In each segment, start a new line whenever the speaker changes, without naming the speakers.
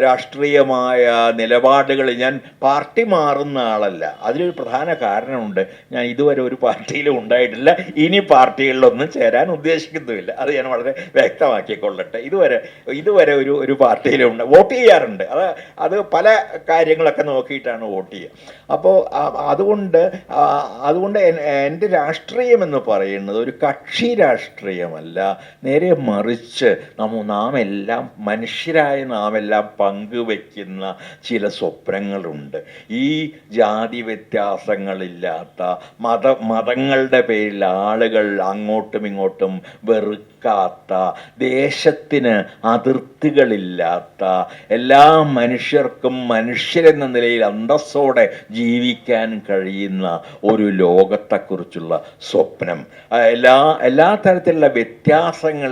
രാഷ്ട്രീയമായ നിലപാടുകളിൽ ഞാൻ പാർട്ടി മാറുന്ന ആളല്ല. അതിലൊരു പ്രധാന കാരണമുണ്ട്. ഞാൻ ഇതുവരെ ഒരു പാർട്ടിയിലും ഉണ്ടായിട്ടില്ല, ഇനി പാർട്ടികളിലൊന്നും ചേരാൻ ഉദ്ദേശിക്കുന്നുമില്ല. അത് ഞാൻ വളരെ വ്യക്തമാക്കിക്കൊള്ളട്ടെ. ഇതുവരെ ഒരു പാർട്ടിയിലും വോട്ട് ചെയ്യാറുണ്ട്. അത് പല കാര്യങ്ങളൊക്കെ നോക്കിയിട്ടാണ് വോട്ട് ചെയ്യുക. അപ്പോൾ അതുകൊണ്ട് എൻ്റെ രാഷ്ട്രീയം എന്ന് പറയുന്നത് ഒരു കക്ഷി രാഷ്ട്രീയമല്ല. നേരെ മറിച്ച് നാം എല്ലാം മനുഷ്യരായ നാമെല്ലാം പങ്കുവെക്കുന്ന ചില സ്വപ്നങ്ങളുണ്ട്. ഈ ജാതി വ്യത്യാസങ്ങളില്ലാത്ത മതങ്ങളുടെ പേരിൽ ആളുകൾ അങ്ങോട്ടും ഇങ്ങോട്ടും വെറുക്കാത്ത, ദേശത്തിന് അതിർത്തികളില്ലാത്ത, എല്ലാ മനുഷ്യർക്കും മനുഷ്യരെന്ന നിലയിൽ അന്തസ്സോടെ ജീവിക്കാൻ കഴിയുന്ന ഒരു ലോകത്തെക്കുറിച്ചുള്ള സ്വപ്നം. എല്ലാ തരത്തിലുള്ള വ്യത്യാസങ്ങൾ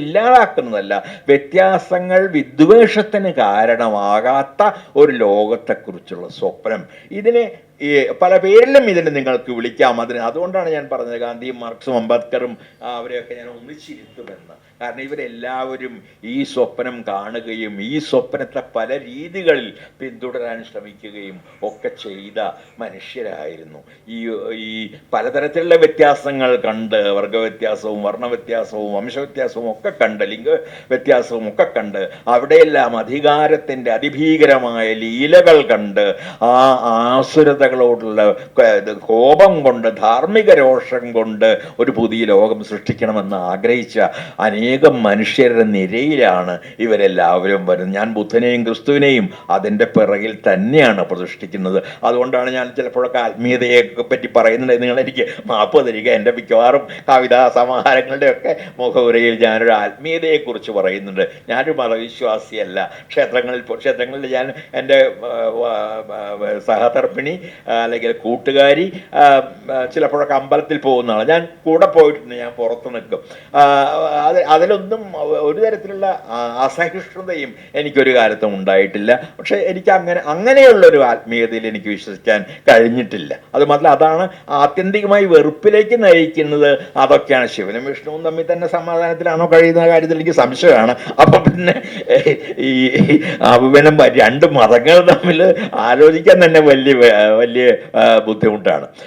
ഇല്ലാതാക്കുന്നതല്ല, വ്യത്യാസങ്ങൾ വിദ്വേഷത്തിന് കാരണമാകാത്ത ഒരു ലോകത്തെക്കുറിച്ചുള്ള സ്വപ്നം. ഇതിനെ പല പേരിലും ഇതിനെ നിങ്ങൾക്ക് വിളിക്കാം. അതുകൊണ്ടാണ് ഞാൻ പറഞ്ഞത് ഗാന്ധിയും മാർക്സും അംബേദ്കറും അവരെയൊക്കെ ഞാൻ ഒന്നിച്ചിരുത്തുമെന്ന്. കാരണം ഇവരെല്ലാവരും ഈ സ്വപ്നം കാണുകയും ഈ സ്വപ്നത്തെ പല രീതികളിൽ പിന്തുടരാൻ ശ്രമിക്കുകയും ഒക്കെ ചെയ്ത മനുഷ്യരായിരുന്നു. ഈ പലതരത്തിലുള്ള വ്യത്യാസങ്ങൾ കണ്ട്, വർഗവ്യത്യാസവും വർണ്ണവ്യത്യാസവും വംശവ്യത്യാസവും ഒക്കെ കണ്ട്, ലിംഗ വ്യത്യാസവും ഒക്കെ കണ്ട്, അവിടെയെല്ലാം അധികാരത്തിൻ്റെ അതിഭീകരമായ ലീലകൾ കണ്ട്, ആ ആസുരതകളോടുള്ള കോപം കൊണ്ട്, ധാർമ്മിക രോഷം കൊണ്ട് ഒരു പുതിയ ലോകം സൃഷ്ടിക്കണമെന്ന് ആഗ്രഹിച്ച അനേകം മനുഷ്യരുടെ നിരയിലാണ് ഇവരെല്ലാവരും വരുന്നത്. ഞാൻ ബുദ്ധനെയും ക്രിസ്തുവിനെയും അതിൻ്റെ പിറകിൽ തന്നെയാണ് പ്രതിഷ്ഠിക്കുന്നത്. അതുകൊണ്ടാണ് ഞാൻ ചിലപ്പോഴൊക്കെ ആത്മീയതയെ പറ്റി പറയുന്നത്. നിങ്ങളെനിക്ക് മാപ്പ് തരിക. എൻ്റെ മിക്കവാറും കവിതാ സമാഹാരങ്ങളുടെയൊക്കെ മുഖവുരയിൽ ഞാനൊരു ആത്മീയതയെക്കുറിച്ച് പറയുന്നുണ്ട്. ഞാനൊരു മതവിശ്വാസിയല്ല. ക്ഷേത്രങ്ങളിൽ ഞാൻ എൻ്റെ സഹതർപ്പിണി അല്ലെങ്കിൽ കൂട്ടുകാരി ചിലപ്പോഴൊക്കെ അമ്പലത്തിൽ പോകുന്നതാണ്. ഞാൻ കൂടെ പോയിട്ടുണ്ട്, ഞാൻ പുറത്ത് നിൽക്കും. അതിലൊന്നും ഒരു തരത്തിലുള്ള അസഹിഷ്ണുതയും എനിക്കൊരു കാലത്തും ഉണ്ടായിട്ടില്ല. പക്ഷെ എനിക്ക് അങ്ങനെയുള്ളൊരു ആത്മീയതയിൽ എനിക്ക് വിശ്വസിക്കാൻ കഴിഞ്ഞിട്ടില്ല. അത് മാത്രമല്ല, അതാണ് ആത്യന്തികമായി വെറുപ്പിലേക്ക് നയിക്കുന്നത്. അതൊക്കെയാണ്. ശിവനും വിഷ്ണുവും തമ്മിൽ തന്നെ സമാധാനത്തിലാണോ കഴിയുന്ന കാര്യത്തിൽ എനിക്ക് സംശയമാണ്. അപ്പൊ പിന്നെ രണ്ട് മതങ്ങൾ തമ്മിൽ ആലോചിക്കാൻ തന്നെ വലിയ ബുദ്ധിമുട്ടാണ്.